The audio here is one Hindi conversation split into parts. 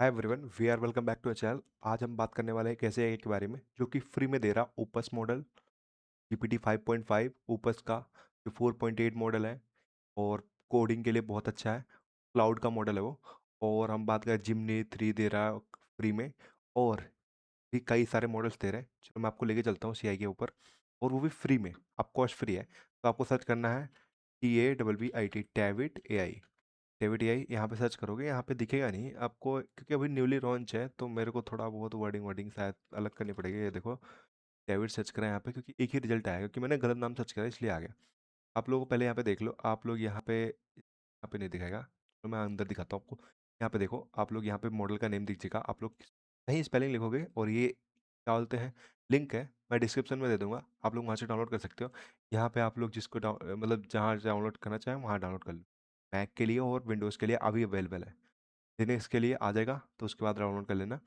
Hi everyone, we are welcome back to a channel. आज हम बात करने वाले हैं एक ऐसे AI के बारे में जो कि फ्री में दे रहा ओपस मॉडल GPT 5.5 ओपस का जो 4.8 मॉडल है और कोडिंग के लिए बहुत अच्छा है। क्लाउड का मॉडल है वो। और हम बात करें जिमनी 3 दे रहा है फ्री में, और भी कई सारे मॉडल्स दे रहे हैं। चलो मैं आपको लेके चलता हूँ CI के ऊपर, और वो भी फ्री में। आप कॉस्ट फ्री है तो आपको सर्च करना है TAVVIT टैविट AI। डेविड एआई यहाँ पे सर्च करोगे, यहाँ पे दिखेगा नहीं आपको क्योंकि अभी न्यूली लॉन्च है, तो मेरे को थोड़ा बहुत वर्डिंग वर्डिंग शायद अलग करनी पड़ेगी। ये देखो, डेविड सर्च करा यहाँ पे क्योंकि एक ही रिजल्ट आया, क्योंकि मैंने गलत नाम सर्च करा इसलिए आ गया। आप लोगों को पहले यहाँ पे देख लो, आप लोग यहाँ पे नहीं दिखाएगा तो मैं अंदर दिखाता हूँ आपको। यहाँ पे देखो, आप लोग यहाँ पे मॉडल का नेम दिखेगा। आप लोग सही स्पेलिंग लिखोगे, और ये क्या बोलते हैं, लिंक है, मैं डिस्क्रिप्शन में दे दूंगा, आप लोग वहाँ से डाउनलोड कर सकते हो। यहाँ पे आप लोग जिसको मतलब जहाँ डाउनलोड करना चाहें वहाँ डाउनलोड कर लो। मैक के लिए और विंडोज़ के लिए अभी अवेलेबल है। लिनक्स के लिए आ जाएगा तो उसके बाद डाउनलोड कर लेना।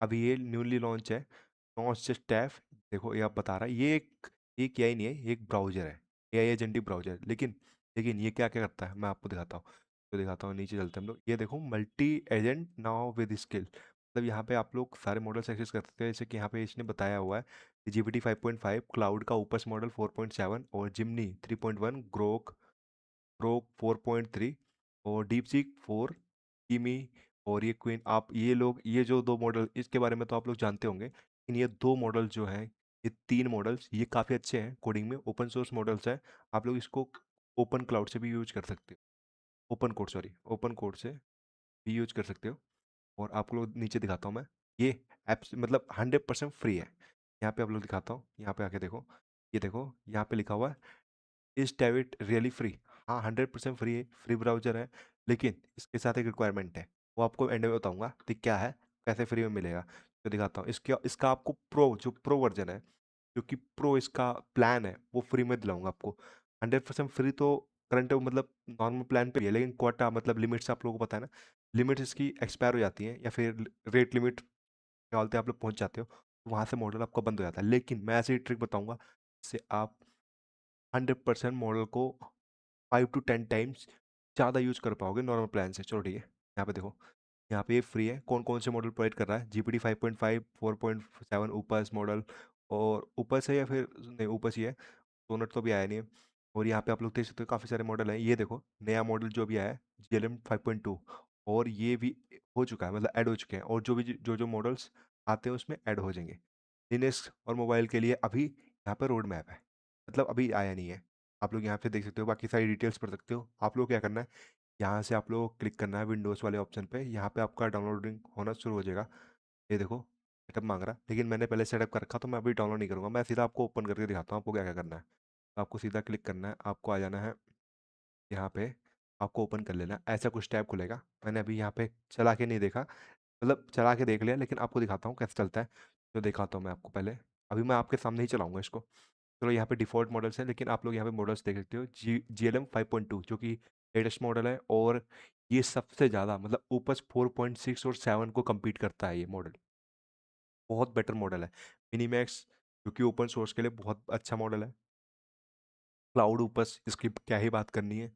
अभी ये न्यूली लॉन्च है। नॉट जस्ट टैब, देखो ये आप बता रहा है, ये AI नहीं है, ये एक ब्राउजर है। AI agentic browser. लेकिन ये क्या क्या करता है मैं आपको दिखाता हूँ। तो दिखाता हूँ, नीचे चलते हैं हम लोग। ये देखो, multi agent now with skill, मतलब यहाँ पे आप लोग सारे मॉडल्स एक्सेस कर सकते हैं। जैसे कि यहाँ पे इसने बताया हुआ है GPT 5.5, क्लाउड का ओपस मॉडल 4.7, और जिमनी 3.1, ग्रोक ग्रोक 4.3, और डीप सीक 4, किमी, और ये क्वीन। आप ये लोग, ये जो दो मॉडल, इसके बारे में तो आप लोग जानते होंगे, लेकिन ये दो मॉडल जो हैं, ये तीन मॉडल्स ये काफ़ी अच्छे हैं। कोडिंग में ओपन सोर्स मॉडल्स हैं। आप लोग इसको ओपन क्लाउड से भी यूज कर सकते हो। ओपन कोड से भी यूज कर सकते हो। और आप लोग नीचे दिखाता हूँ मैं, ये एप्स मतलब 100% फ्री है। यहाँ पे आप लोग दिखाता हूँ, यहाँ पे आके देखो, ये देखो यहाँ पे लिखा हुआ है, इज डेविड रियली फ्री। हाँ, 100% फ्री है, फ्री ब्राउजर है। लेकिन इसके साथ एक रिक्वायरमेंट है, वो आपको एंड में बताऊंगा तो क्या है, कैसे फ्री में मिलेगा। तो दिखाता हूँ, इसका इसका आपको प्रो वर्जन है, जो कि प्रो इसका प्लान है, वो फ्री में दिलाऊंगा आपको। 100% फ्री तो करंट मतलब नॉर्मल प्लान पे भी है, लेकिन क्वाटा मतलब लिमिट्स आप लोगों को पता है ना, लिमिट इसकी एक्सपायर हो जाती है, या फिर रेट लिमिट क्या बोलते हैं, आप लोग पहुंच जाते हो तो वहाँ से मॉडल आपका बंद हो जाता है। लेकिन मैं ऐसी ट्रिक बताऊंगा जिससे आप 100% मॉडल को 5 to 10 टाइम्स ज़्यादा यूज कर पाओगे नॉर्मल प्लान से। चलो ठीक है, यहाँ पे देखो, यहाँ पे ये फ्री है। कौन कौन से मॉडल प्रोवाइड कर रहा है, GPT 5.5, 4.7 ऊपर्स मॉडल, और ऊपर्स है या फिर नहीं, ऊपर्स ही है, सोनेट तो भी आया नहीं है। और यहाँ पे आप लोग देख सकते हो काफ़ी सारे मॉडल हैं। ये देखो, नया मॉडल जो भी आया है GLM 5.2, और ये भी हो चुका है, मतलब ऐड हो चुके हैं, और जो भी जो जो मॉडल्स आते हैं उसमें ऐड हो जाएंगे। लिनक्स और मोबाइल के लिए अभी यहाँ पे रोड मैप है, मतलब अभी आया नहीं है। आप लोग यहाँ पे देख सकते हो, बाकी सारी डिटेल्स पढ़ सकते हो। आप लोग क्या करना है, यहाँ से आप लोग क्लिक करना है विंडोज़ वाले ऑप्शन पे, यहाँ पे आपका डाउनलोडिंग होना शुरू हो जाएगा। ये देखो, सेटअप मांग रहा है, लेकिन मैंने पहले सेटअप कर रखा तो मैं अभी डाउनलोड नहीं करूँगा। मैं सीधा आपको ओपन करके दिखाता हूँ आपको क्या क्या करना है। तो आपको सीधा क्लिक करना है, आपको आ जाना है यहाँ पे, आपको ओपन कर लेना है। ऐसा कुछ टैब खुलेगा। मैंने अभी यहाँ पे चला के नहीं देखा, मतलब चला के देख लिया, लेकिन आपको दिखाता हूँ कैसे चलता है। तो दिखाता हूँ मैं आपको पहले, अभी मैं आपके सामने ही चलाऊंगा इसको। चलो, यहाँ पे डिफ़ॉल्ट मॉडल्स हैं, लेकिन आप लोग यहाँ पे मॉडल्स देख सकते हो। GLM 5.2 जो कि लेटेस्ट मॉडल है, और ये सबसे ज़्यादा मतलब ओपस 4.6 और 7 को compete करता है ये मॉडल। बहुत बेटर मॉडल है। मिनीमैक्स जो कि ओपन सोर्स के लिए बहुत अच्छा मॉडल है। क्लाउड ओपस, इसकी क्या ही बात करनी है।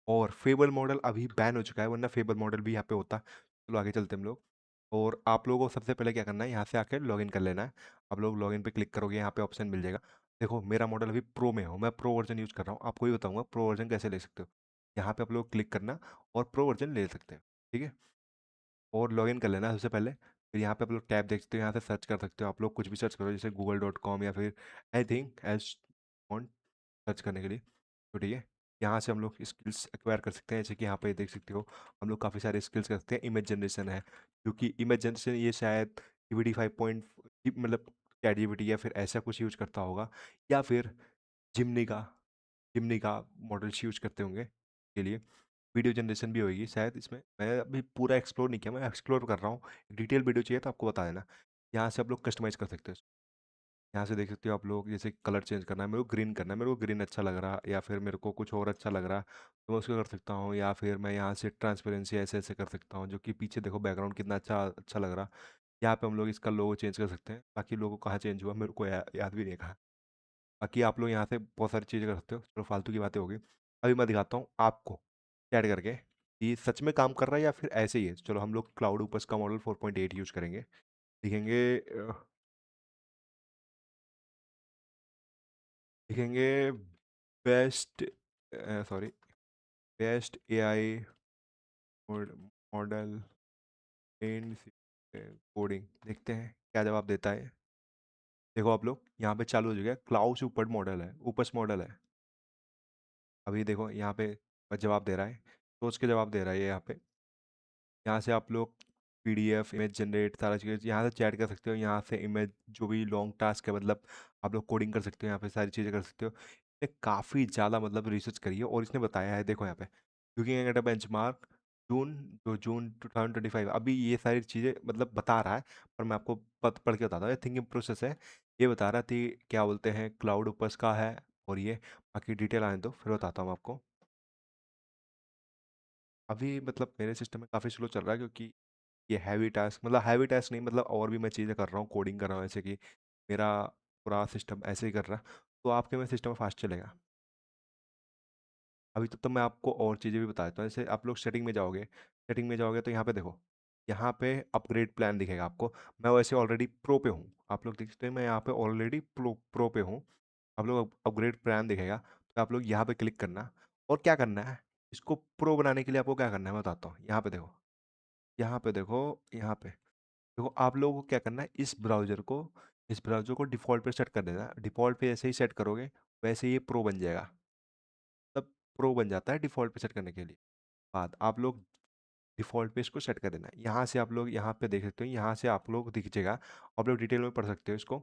और फेबल मॉडल अभी बैन हो चुका है, वरना फेबल मॉडल भी यहाँ पे होता। चलो आगे चलते हैं हम लोग। और आप लोगों को सबसे पहले क्या करना है, यहाँ से आकर लॉगिन कर लेना है। आप लोग लॉगिन पे क्लिक करोगे, यहाँ पे ऑप्शन मिल जाएगा। देखो, मेरा मॉडल अभी प्रो में हो, मैं प्रो वर्जन यूज़ कर रहा हूँ। आपको ही बताऊंगा प्रो वर्जन कैसे ले सकते हो। यहाँ पे आप लोग क्लिक करना और प्रो वर्जन ले सकते हो। ठीक है, और लॉगिन कर लेना सबसे पहले। फिर यहाँ पे आप लोग टैब देख सकते हो, यहाँ से सर्च कर सकते हो। आप लोग कुछ भी सर्च करो, जैसे google.com या फिर एनीथिंग एल्स वांट सर्च करने के लिए। तो ठीक है, यहाँ से हम लोग स्किल्स एक्वायर कर सकते हैं। जैसे कि यहाँ पे देख सकते हो, हम लोग काफ़ी सारे स्किल्स कर सकते हैं। इमेज जनरेशन है, क्योंकि इमेज जनरेशन ये शायद GPT 5 मतलब चैट GPT या फिर ऐसा कुछ यूज करता होगा, या फिर जिमनी का जिमनी का मॉडल्स यूज करते होंगे के लिए। वीडियो जनरेशन भी होगी शायद इसमें, मैं अभी पूरा एक्सप्लोर नहीं किया, मैं एक्सप्लोर कर रहा हूँ। डिटेल वीडियो चाहिए तो आपको बता देना। यहाँ से आप लोग कस्टमाइज़ कर सकते हो। यहाँ से देख सकते हो आप लोग, जैसे कलर चेंज करना है, मेरे को ग्रीन करना है, मेरे को ग्रीन अच्छा लग रहा, या फिर मेरे को कुछ और अच्छा लग रहा, तो मैं उसको कर सकता हूँ। या फिर मैं यहाँ से ट्रांसपेरेंसी ऐसे ऐसे कर सकता हूँ, जो कि पीछे देखो बैकग्राउंड कितना अच्छा अच्छा लग रहा। यहाँ पे हम लोग इसका लोगो चेंज कर सकते हैं। बाकी लोगो कहाँ चेंज हुआ मेरे को याद भी नहीं है कहाँ। बाकी आप लोग यहाँ से बहुत सारी चीज़ें कर सकते हो। चलो फालतू की बातें होगी, अभी मैं दिखाता हूँ आपको चैट करके। ये सच में काम कर रहा है या फिर ऐसे ही है। चलो हम लोग क्लाउड ऊपर का मॉडल 4.8 यूज करेंगे, लिखेंगे लिखेंगे best, sorry, best AI model in coding. देखते हैं क्या जवाब देता है। देखो आप लोग यहाँ पे चालू हो गया, क्लाउड ऊपर मॉडल है, ऊपर मॉडल है। अभी देखो यहाँ पे जवाब दे रहा है, सोच के जवाब दे रहा है ये यहाँ पे। यहाँ से आप लोग पीडीएफ इमेज जनरेट सारा चीज़ यहाँ से चैट कर सकते हो, यहाँ से इमेज जो भी लॉन्ग टास्क है मतलब आप लोग कोडिंग कर सकते हो, यहाँ पे सारी चीज़ें कर सकते हो। इसने काफ़ी ज़्यादा मतलब रिसर्च करी है और इसने बताया है, देखो यहाँ पे लुकिंग एट अ बेंचमार्क जून, जो जून 2025 अभी ये सारी चीज़ें मतलब बता रहा है। पर मैं आपको पढ़ के बताता हूँ, ये थिंकिंग प्रोसेस है। ये बता रहा थी क्या बोलते हैं क्लाउड ऊपर का है, और ये बाकी डिटेल आने दो फिर बताता हूँ आपको। अभी मतलब मेरे सिस्टम में काफ़ी स्लो चल रहा है क्योंकि ये हैवी टास्क, मतलब हैवी टास्क नहीं, मतलब और भी मैं चीज़ें कर रहा हूँ, कोडिंग कर रहा हूँ, ऐसे कि मेरा पूरा सिस्टम ऐसे ही कर रहा है। तो आपके में सिस्टम फास्ट चलेगा। अभी तब तो मैं आपको और चीज़ें भी बता देता हूँ। जैसे आप लोग सेटिंग में जाओगे, सेटिंग में जाओगे तो यहाँ पे देखो, यहाँ पे अपग्रेड प्लान दिखेगा आपको। मैं वैसे ऑलरेडी प्रो पे हूँ, आप लोग देख सकते हैं मैं यहाँ पे ऑलरेडी प्रो पे हूँ। आप लोग अपग्रेड प्लान दिखेगा, तो आप लोग यहाँ पे क्लिक करना। और क्या करना है, इसको प्रो बनाने के लिए आपको क्या करना है मैं बताता हूँ। यहाँ पे देखो, यहाँ पे देखो, यहाँ पे देखो, आप लोगों को क्या करना है, इस ब्राउज़र को डिफ़ॉल्ट पे सेट कर देना है। डिफ़ॉल्ट पे जैसे ही सेट करोगे वैसे ही ये प्रो बन जाएगा। तब प्रो बन जाता है डिफ़ॉल्ट पे सेट करने के लिए। बाद आप लोग डिफ़ॉल्ट पे इसको सेट कर देना है। यहाँ से आप लोग यहाँ पे देख सकते हो, यहाँ से आप लोग दिख जाएगा, आप लोग डिटेल में पढ़ सकते हो इसको।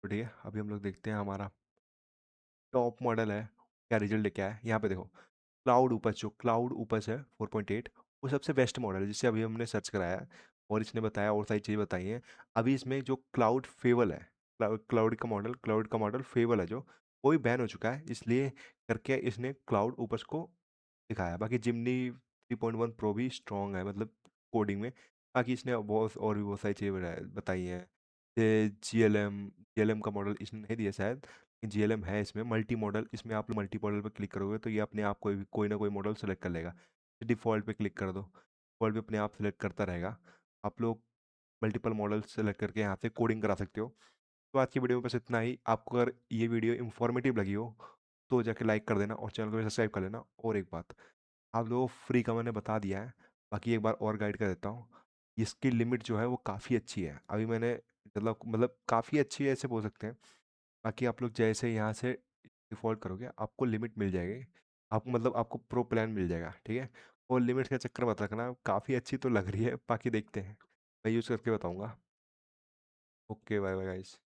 तो ठीक है, अभी हम लोग देखते हैं हमारा टॉप मॉडल है क्या रिजल्ट लेके आया है। यहाँ पे देखो, क्लाउड ऊपर है 4.8, वो सबसे बेस्ट मॉडल है जिसे अभी हमने सर्च कराया है। और इसने बताया और सारी चीज़ें बताई हैं। अभी इसमें जो क्लाउड फेवल है, क्लाउड का मॉडल फेवल है जो, वो भी बैन हो चुका है, इसलिए करके इसने क्लाउड ऊपर को दिखाया। बाकी जिमनी 3.1 प्रो भी स्ट्रॉन्ग है मतलब कोडिंग में। बाकी इसने बहुत और भी बहुत सारी चीज़ें बताई हैं। ये जी एल एम का मॉडल इसने नहीं दिया शायद, जीएलएम है इसमें। मल्टी मॉडल, इसमें आप मल्टी मॉडल पर क्लिक करोगे तो ये अपने आप कोई ना कोई मॉडल सेलेक्ट कर लेगा। डिफ़ॉल्ट पे क्लिक कर दो, डिफ़ॉल्ट पे अपने आप सेलेक्ट करता रहेगा। आप लोग मल्टीपल मॉडल सेलेक्ट करके यहाँ से कोडिंग करा सकते हो। तो आज की वीडियो में बस इतना ही। आपको अगर ये वीडियो इन्फॉर्मेटिव लगी हो तो जाके लाइक कर देना और चैनल को सब्सक्राइब कर लेना। और एक बात, आप लोगों को फ्री का मैंने बता दिया है, बाकी एक बार और गाइड कर देता हूँ। इसकी लिमिट जो है वो काफ़ी अच्छी है। अभी मैंने मतलब काफ़ी अच्छी है ऐसे बोल सकते हैं। बाकी आप लोग जैसे यहाँ से डिफ़ॉल्ट करोगे आपको लिमिट मिल जाएगी, आपको मतलब आपको प्रो प्लान मिल जाएगा, ठीक है। और लिमिट का चक्कर मत रखना, काफ़ी अच्छी तो लग रही है, बाकी देखते हैं, मैं यूज़ करके बताऊँगा। Okay, bye bye guys.